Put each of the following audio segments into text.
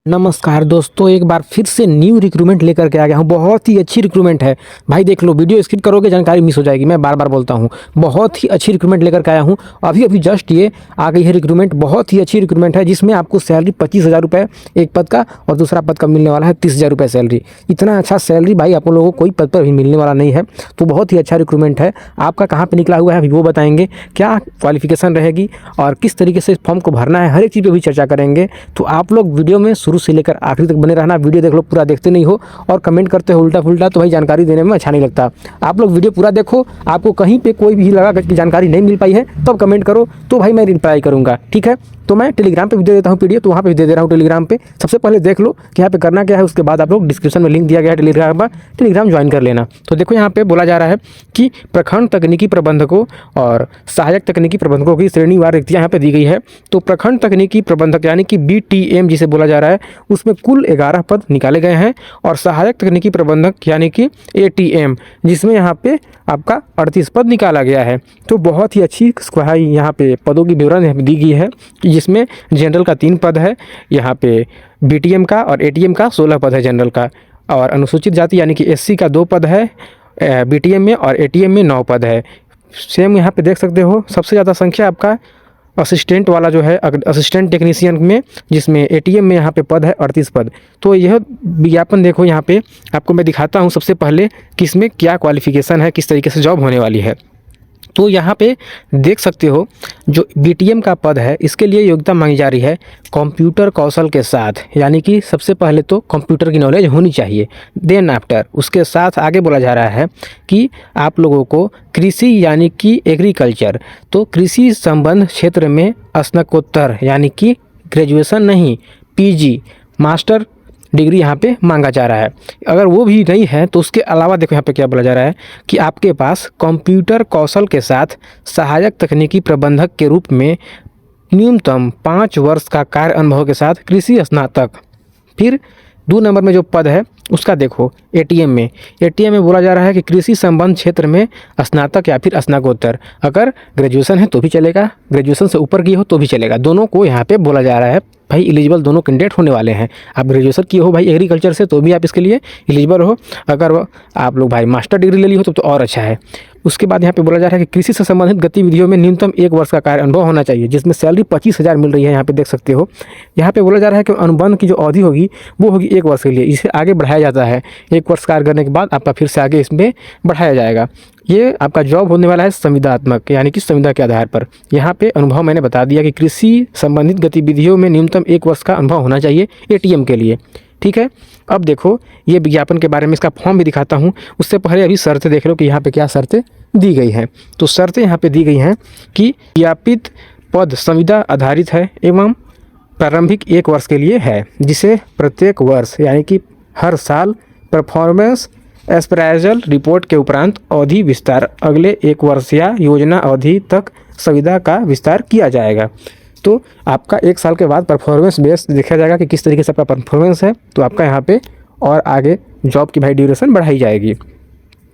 नमस्कार दोस्तों, एक बार फिर से न्यू रिक्रूटमेंट लेकर के आ गया हूँ। बहुत ही अच्छी रिक्रूटमेंट है भाई, देख लो, वीडियो स्किप करोगे जानकारी मिस हो जाएगी। मैं बार बार बोलता हूँ, बहुत ही अच्छी रिक्रूटमेंट लेकर के आया हूँ। अभी अभी जस्ट ये आ गई है रिक्रूटमेंट। बहुत ही अच्छी रिक्रूटमेंट है जिसमें आपको सैलरी 25,000 रुपये एक पद का और दूसरा पद का मिलने वाला है 30,000 रुपये सैलरी। इतना अच्छा सैलरी भाई आप लोगों को कोई पद पर भी मिलने वाला नहीं है। तो बहुत ही अच्छा रिक्रूटमेंट है। आपका कहाँ पर निकला हुआ है अभी वो बताएंगे, क्या क्वालिफिकेशन रहेगी और किस तरीके से इस फॉर्म को भरना है, हर एक चीज़ पर भी चर्चा करेंगे। तो आप लोग वीडियो में शुरू से लेकर आखिर तक बने रहना। वीडियो देख लो, पूरा देखते नहीं हो और कमेंट करते हो उल्टा फुल्टा, तो भाई जानकारी देने में अच्छा नहीं लगता। आप लोग वीडियो पूरा देखो, आपको कहीं पे कोई भी लगा कि जानकारी नहीं मिल पाई है तब कमेंट करो, तो भाई मैं रिप्लाई करूँगा, ठीक है। तो मैं टेलीग्राम पे भी दे देता हूँ पीडीएफ, तो वहाँ पे भी दे रहा हूँ टेलीग्राम पे। सबसे पहले देख लो कि यहाँ पे करना क्या है, उसके बाद आप लोग डिस्क्रिप्शन में लिंक दिया गया है टेलीग्राम पर, टेलीग्राम ज्वाइन कर लेना। तो देखो यहाँ पे बोला जा रहा है कि प्रखंड तकनीकी प्रबंधकों और सहायक तकनीकी प्रबंधकों की श्रेणीवार रिक्तियाँ यहाँ पे दी गई है। तो प्रखंड तकनीकी प्रबंधक यानी कि BTM जिसे बोला जा रहा है, उसमें कुल 11 पद निकाले गए हैं। और सहायक तकनीकी प्रबंधक यानी कि ATM जिसमें यहाँ पे आपका 38 पद निकाला गया है। तो बहुत ही अच्छी यहाँ पे पदों की विवरण दी गई है, जिसमें जनरल का 3 पद है, यहाँ पे BTM का और ATM का 16 पद है जनरल का। और अनुसूचित जाति यानी कि SC का 2 पद है BTM में, और ATM में 9 पद है। सेम यहाँ पे देख सकते हो, सबसे ज़्यादा संख्या आपका असिस्टेंट वाला जो है, असिस्टेंट टेक्नीशियन में, जिसमें ATM में यहाँ पे पद है 38 पद। तो यह विज्ञापन देखो, यहाँ पे आपको मैं दिखाता हूँ सबसे पहले कि इसमें क्या क्वालिफिकेशन है, किस तरीके से जॉब होने वाली है। तो यहाँ पे देख सकते हो, जो BTM का पद है इसके लिए योग्यता मांगी जा रही है कंप्यूटर कौशल के साथ, यानी कि सबसे पहले तो कंप्यूटर की नॉलेज होनी चाहिए। देन आफ्टर उसके साथ आगे बोला जा रहा है कि आप लोगों को कृषि यानी कि एग्रीकल्चर, तो कृषि संबंध क्षेत्र में स्नातकोत्तर यानी कि ग्रेजुएशन नहीं, PG मास्टर डिग्री यहाँ पे मांगा जा रहा है। अगर वो भी नहीं है तो उसके अलावा देखो यहाँ पे क्या बोला जा रहा है कि आपके पास कंप्यूटर कौशल के साथ सहायक तकनीकी प्रबंधक के रूप में न्यूनतम 5 वर्ष का कार्य अनुभव के साथ कृषि स्नातक। फिर 2 नंबर में जो पद है उसका देखो, ATM में बोला जा रहा है कि कृषि संबंध क्षेत्र में स्नातक या फिर स्नातकोत्तर। अगर ग्रेजुएशन है तो भी चलेगा, ग्रेजुएशन से ऊपर की हो तो भी चलेगा। दोनों को यहाँ पे बोला जा रहा है भाई, एलिजिबल दोनों कैंडिडेट होने वाले हैं। आप ग्रेजुएशन किए हो भाई एग्रीकल्चर से तो भी आप इसके लिए एलिजिबल हो। अगर आप लोग भाई मास्टर डिग्री ले ली हो तो और अच्छा है। उसके बाद यहाँ पे बोला जा रहा है कि कृषि से संबंधित गतिविधियों में न्यूनतम 1 वर्ष का कार्य अनुभव होना चाहिए, जिसमें सैलरी 25,000 मिल रही है। यहाँ पे देख सकते हो, यहाँ पे बोला जा रहा है कि अनुबंध की जो अवधि होगी वो होगी 1 वर्ष के लिए। इसे आगे बढ़ाया जाता है, 1 वर्ष कार्य करने के बाद आपका फिर से आगे इसमें बढ़ाया जाएगा। ये आपका जॉब होने वाला है संविदात्मक यानी कि संविदा के आधार पर। यहाँ पे अनुभव मैंने बता दिया कि कृषि संबंधित गतिविधियों में न्यूनतम 1 वर्ष का अनुभव होना चाहिए ATM के लिए, ठीक है। अब देखो ये विज्ञापन के बारे में, इसका फॉर्म भी दिखाता हूँ। उससे पहले अभी शर्तें देख लो कि यहाँ पे क्या शर्तें दी गई हैं। तो शर्तें यहाँ पे दी गई हैं कि व्यापित पद संविदा आधारित है एवं प्रारंभिक 1 वर्ष के लिए है, जिसे प्रत्येक वर्ष यानी कि हर साल परफॉर्मेंस एस्प्राइजल रिपोर्ट के उपरांत अवधि विस्तार अगले 1 वर्ष या योजना अवधि तक सुविधा का विस्तार किया जाएगा। तो आपका 1 साल के बाद परफॉर्मेंस बेस देखा जाएगा कि किस तरीके से आपका परफॉर्मेंस है, तो आपका यहाँ पे और आगे जॉब की भाई ड्यूरेशन बढ़ाई जाएगी।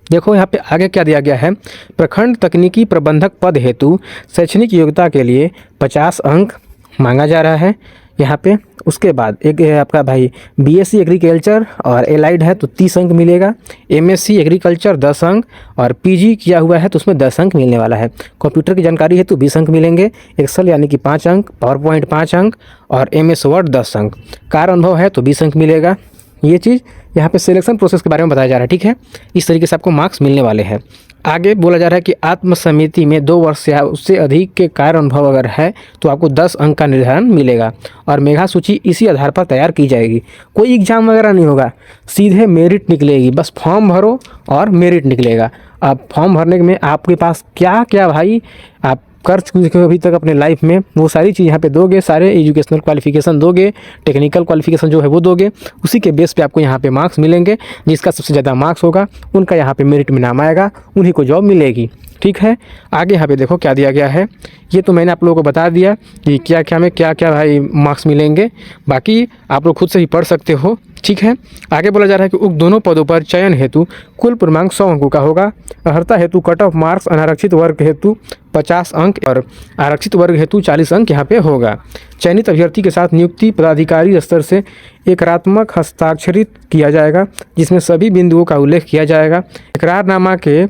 देखो यहाँ पे आगे क्या दिया गया है, प्रखंड तकनीकी प्रबंधक पद हेतु शैक्षणिक योग्यता के लिए 50 अंक मांगा जा रहा है यहाँ पे। उसके बाद एक है आपका भाई BSc एग्रीकल्चर और एलाइड है तो 30 अंक मिलेगा, MSc एग्रीकल्चर 10 अंक और PG किया हुआ है तो उसमें 10 अंक मिलने वाला है। कंप्यूटर की जानकारी है तो 20 अंक मिलेंगे, एक्सेल यानी कि 5 अंक, पावर पॉइंट 5 अंक और MS वर्ड 10 अंक, कार्य अनुभव है तो 20 अंक मिलेगा। ये चीज़ यहाँ पे सिलेक्शन प्रोसेस के बारे में बताया जा रहा है, ठीक है। इस तरीके से आपको मार्क्स मिलने वाले हैं। आगे बोला जा रहा है कि आत्मसमिति में 2 वर्ष या उससे अधिक के कार्य अनुभव अगर है तो आपको 10 अंक का निर्धारण मिलेगा और मेधा सूची इसी आधार पर तैयार की जाएगी। कोई एग्जाम वगैरह नहीं होगा, सीधे मेरिट निकलेगी। बस फॉर्म भरो और मेरिट निकलेगा। अब फॉर्म भरने में आपके पास क्या क्या भाई आप कर चुके हो अभी तक अपने लाइफ में, वो सारी चीज़ यहाँ पे दोगे, सारे एजुकेशनल क्वालिफिकेशन दोगे, टेक्निकल क्वालिफिकेशन जो है वो दोगे। उसी के बेस पे आपको यहाँ पे मार्क्स मिलेंगे। जिसका सबसे ज़्यादा मार्क्स होगा उनका यहाँ पे मेरिट में नाम आएगा, उन्हीं को जॉब मिलेगी, ठीक है। आगे यहाँ पे देखो क्या दिया गया है, ये तो मैंने आप लोगों को बता दिया कि क्या क्या में क्या क्या भाई मार्क्स मिलेंगे। बाकी आप लोग खुद से ही पढ़ सकते हो ठीक है। आगे बोला जा रहा है कि उक्त दोनों पदों पर चयन हेतु कुल पूर्णांक 100 अंकों का होगा। अर्हता हेतु कट ऑफ मार्क्स अनारक्षित वर्ग हेतु 50 अंक और आरक्षित वर्ग हेतु 40 अंक यहाँ पे होगा। चयनित अभ्यर्थी के साथ नियुक्ति पदाधिकारी स्तर से एकरात्मक हस्ताक्षरित किया जाएगा, जिसमें सभी बिंदुओं का उल्लेख किया जाएगा। इकरारनामा के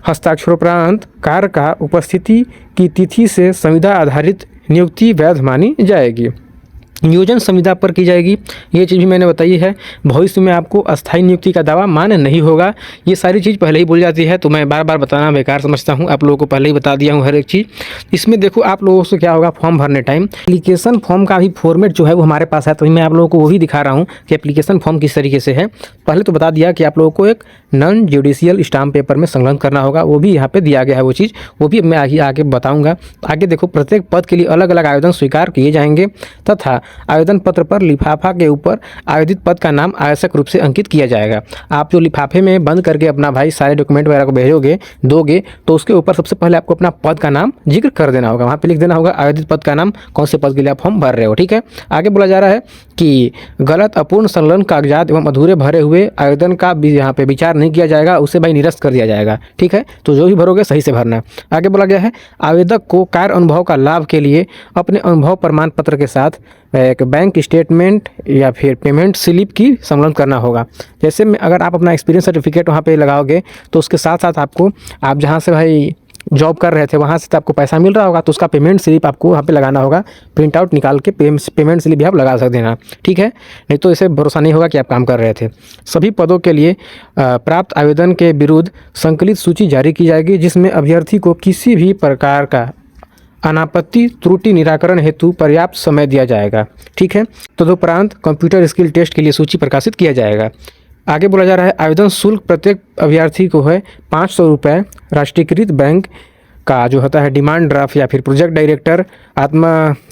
हस्ताक्षरोपरांत कार्य का उपस्थिति की तिथि से संविदा आधारित नियुक्ति वैध मानी जाएगी। नियोजन संविदा पर की जाएगी, ये चीज़ भी मैंने बताई है। भविष्य में आपको अस्थायी नियुक्ति का दावा मान्य नहीं होगा। ये सारी चीज़ पहले ही बोल जाती है, तो मैं बार बार बताना बेकार समझता हूँ। आप लोगों को पहले ही बता दिया हूँ हर एक चीज़। इसमें देखो आप लोगों से क्या होगा, फॉर्म भरने टाइम एप्लीकेशन फॉर्म का भी फॉर्मेट जो है वो हमारे पास है, तो मैं आप लोगों को वो भी दिखा रहा हूँ कि एप्लीकेशन फॉर्म किस तरीके से है। पहले तो बता दिया कि आप लोगों को एक नॉन जुडिशियल स्टाम्प पेपर में संलग्न करना होगा, वो भी यहाँ पे दिया गया है वो चीज़, वो भी मैं आगे बताऊँगा। आगे देखो प्रत्येक पद के लिए अलग अलग आवेदन स्वीकार किए जाएंगे तथा आवेदन पत्र पर लिफाफा के ऊपर आवेदित पद का नाम आवश्यक रूप से अंकित किया जाएगा। आप जो लिफाफे में बंद करके अपना भाई सारे डॉक्यूमेंट वगैरह को भेजोगे दोगे, तो उसके ऊपर सबसे पहले आपको अपना पद का नाम जिक्र कर देना होगा। वहाँ पे लिख देना होगा आवेदित पद का नाम, कौन से पद के लिए आप फॉर्म भर रहे हो। ठीक है। आगे बोला जा रहा है कि गलत अपूर्ण संलग्न कागजात एवं अधूरे भरे हुए आवेदन का भी यहाँ पे विचार नहीं किया जाएगा, उसे भाई निरस्त कर दिया जाएगा। ठीक है। तो जो भी भरोगे सही से भरना। आगे बोला गया है आवेदक को कार्य अनुभव का लाभ के लिए अपने अनुभव प्रमाण पत्र के साथ एक बैंक स्टेटमेंट या फिर पेमेंट स्लिप की संलग्न करना होगा। जैसे में अगर आप अपना एक्सपीरियंस सर्टिफिकेट वहाँ पे लगाओगे तो उसके साथ साथ आपको, आप जहाँ से भाई जॉब कर रहे थे वहाँ से तो आपको पैसा मिल रहा होगा, तो उसका पेमेंट स्लिप आपको वहाँ पे लगाना होगा। प्रिंट आउट निकाल के पेमेंट स्लिप भी आप लगा सकते हैं। ठीक है। नहीं तो इसे भरोसा नहीं होगा कि आप काम कर रहे थे। सभी पदों के लिए प्राप्त आवेदन के विरुद्ध संकलित सूची जारी की जाएगी, जिसमें अभ्यर्थी को किसी भी प्रकार का अनापत्ति त्रुटि निराकरण हेतु पर्याप्त समय दिया जाएगा। ठीक है। तदुपरांत कंप्यूटर स्किल टेस्ट के लिए सूची प्रकाशित किया जाएगा। आगे बोला जा रहा है आवेदन शुल्क प्रत्येक अभ्यर्थी को है 500 रुपये। राष्ट्रीयकृत बैंक का जो होता है डिमांड ड्राफ्ट या फिर प्रोजेक्ट डायरेक्टर आत्मा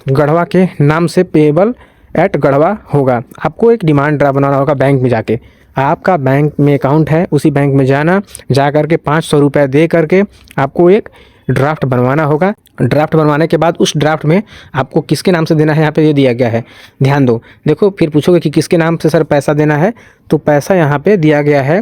गढ़वा के नाम से पेएबल एट गढ़वा होगा। आपको एक डिमांड ड्राफ्ट बनाना होगा बैंक में जाके। आपका बैंक में अकाउंट है, उसी बैंक में जा करके 500 रुपये दे करके आपको एक ड्राफ्ट बनवाना होगा। ड्राफ्ट बनवाने के बाद उस ड्राफ्ट में आपको किसके नाम से देना है यहाँ पे ये दिया गया है, ध्यान दो। देखो फिर पूछोगे कि किसके नाम से सर पैसा देना है, तो पैसा यहाँ पे दिया गया है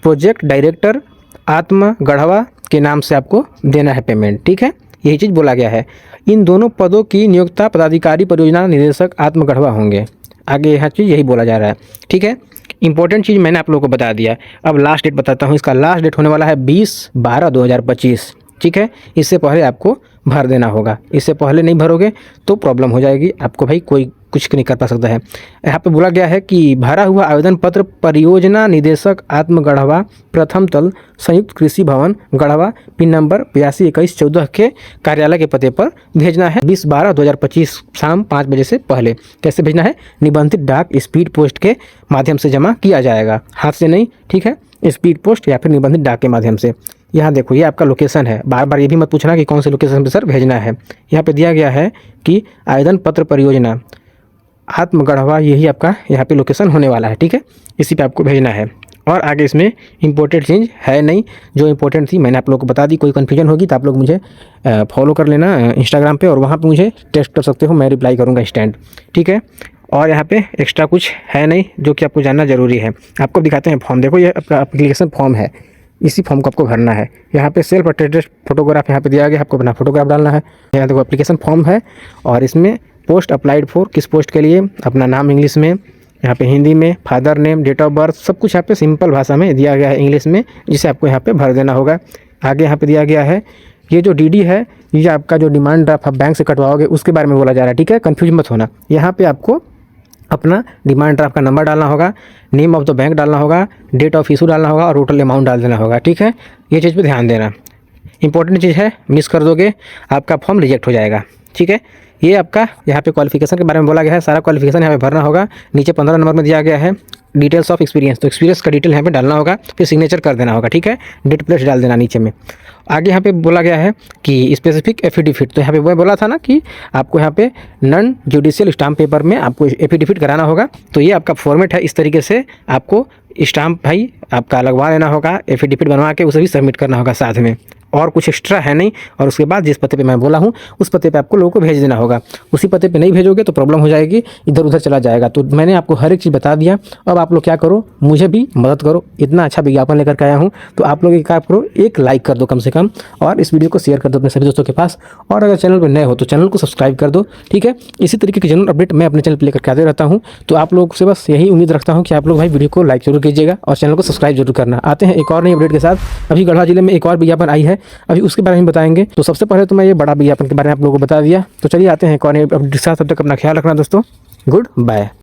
प्रोजेक्ट डायरेक्टर आत्मा गढ़वा के नाम से आपको देना है पेमेंट। ठीक है। यही चीज़ बोला गया है। इन दोनों पदों की नियोक्ता पदाधिकारी परियोजना निदेशक आत्मा गढ़वा होंगे। आगे यह चीज़ यही बोला जा रहा है। ठीक है। इंपॉर्टेंट चीज़ मैंने आप लोगों को बता दिया। अब लास्ट डेट बताता हूँ। इसका लास्ट डेट होने वाला है 20/12/2025। ठीक है। इससे पहले आपको भर देना होगा। इससे पहले नहीं भरोगे तो प्रॉब्लम हो जाएगी आपको, भाई कोई कुछ नहीं कर पा सकता है। यहाँ पे बोला गया है कि भरा हुआ आवेदन पत्र परियोजना निदेशक आत्म गढ़वा प्रथम तल संयुक्त कृषि भवन गढ़वा पिन नंबर 822114 के कार्यालय के पते पर भेजना है 20/12/2025 शाम 5 बजे से पहले। कैसे भेजना है? निबंधित डाक स्पीड पोस्ट के माध्यम से जमा किया जाएगा, हाथ से नहीं। ठीक है। स्पीड पोस्ट या फिर निबंधित डाक के माध्यम से। यहाँ देखो ये आपका लोकेशन है। बार बार ये भी मत पूछना कि कौन से लोकेशन पे सर भेजना है। यहाँ पे दिया गया है कि आवेदन पत्र परियोजना आत्म गढ़वा, यही आपका यहाँ पे लोकेशन होने वाला है। ठीक है। इसी पे आपको भेजना है। और आगे इसमें इंपॉर्टेंट चीज़ है नहीं, जो इंपॉर्टेंट थी मैंने आप लोगों को बता दी। कोई कन्फ्यूजन होगी तो आप लोग मुझे फॉलो कर लेना इंस्टाग्राम पे, और वहाँ पे मुझे टेक्स्ट कर सकते हो, मैं रिप्लाई करूँगा इंस्टेंट। ठीक है। और यहाँ पे एक्स्ट्रा कुछ है नहीं जो कि आपको जानना ज़रूरी है। आपको दिखाते हैं फॉर्म। देखो ये आपका एप्लीकेशन फॉर्म है, इसी फॉर्म को आपको भरना है। यहाँ पे सेल्फ अटेस्टेड फोटोग्राफ यहाँ पे दिया गया, आपको अपना फोटोग्राफ डालना है। यहाँ देखो एप्लीकेशन फॉर्म है, और इसमें पोस्ट अप्लाइड फॉर, किस पोस्ट के लिए, अपना नाम इंग्लिश में, यहाँ पे हिंदी में, father name, date of birth, सब कुछ यहाँ पे सिंपल भाषा में दिया गया है इंग्लिश में, जिसे आपको यहाँ पे भर देना होगा। आगे यहाँ पे दिया गया है ये जो डीडी है, ये आपका जो डिमांड ड्राफ्ट आप बैंक से कटवाओगे उसके बारे में बोला जा रहा है। ठीक है। कन्फ्यूज मत होना। यहाँ पे आपको अपना डिमांड ड्राफ्ट का नंबर डालना होगा, नेम ऑफ द बैंक डालना होगा, डेट ऑफ इशू डालना होगा, और टोटल अमाउंट डाल देना होगा। ठीक है। ये चीज़ पे ध्यान देना, इंपॉर्टेंट चीज़ है, मिस कर दोगे आपका फॉर्म रिजेक्ट हो जाएगा। ठीक है। ये आपका यहाँ पे क्वालिफिकेशन के बारे में बोला गया है, सारा क्वालिफिकेशन यहाँ पे भरना होगा। नीचे 15 नंबर में दिया गया है डिटेल्स ऑफ एक्सपीरियंस, तो एक्सपीरियंस का डिटेल यहाँ पे डालना होगा, फिर सिग्नेचर कर देना होगा। ठीक है। डेट प्लस डाल देना नीचे में। आगे यहाँ पे बोला गया है कि स्पेसिफिक एफिडेविट, तो यहाँ पे वो बोला था ना कि आपको यहाँ पे नॉन जुडिशियल स्टाम्प पेपर में आपको एफिडेविट कराना होगा। तो ये आपका फॉर्मेट है, इस तरीके से आपको स्टाम्प भाई आपका लगवा लेना होगा, एफिडेविट बनवा के उसे भी सबमिट करना होगा साथ में। और कुछ एक्स्ट्रा है नहीं। और उसके बाद जिस पते पे मैं बोला हूँ उस पते पे आपको लोगों को भेज देना होगा। उसी पते पे नहीं भेजोगे तो प्रॉब्लम हो जाएगी, इधर उधर चला जाएगा। तो मैंने आपको हर एक चीज़ बता दिया। अब आप लोग क्या करो, मुझे भी मदद करो, इतना अच्छा विज्ञापन लेकर के आया हूँ तो आप लोग एक काम करो, एक लाइक कर दो कम से कम, और इस वीडियो को शेयर कर दो अपने सभी दोस्तों के पास। और अगर चैनल पर नए हो तो चैनल को सब्सक्राइब कर दो, ठीक है। इसी तरीके की जनरल अपडेट मैं अपने चैनल पर लेकर के आते रहता हूँ। तो आप लोग से बस यही उम्मीद रखता हूँ कि आप लोग भाई वीडियो को लाइक जरूर कीजिएगा और चैनल को सब्सक्राइब जरूर करना। आते हैं एक और नई अपडेट के साथ। अभी गढ़वा जिले में एक और विज्ञापन आई है, अभी उसके बारे में बताएंगे। तो सबसे पहले तो मैं ये बड़ा विज्ञापन के बारे में आप लोगों को बता दिया। तो चलिए आते हैं एक और नई अपडेट के साथ। तब तक अपना ख्याल रखना दोस्तों, गुड बाय।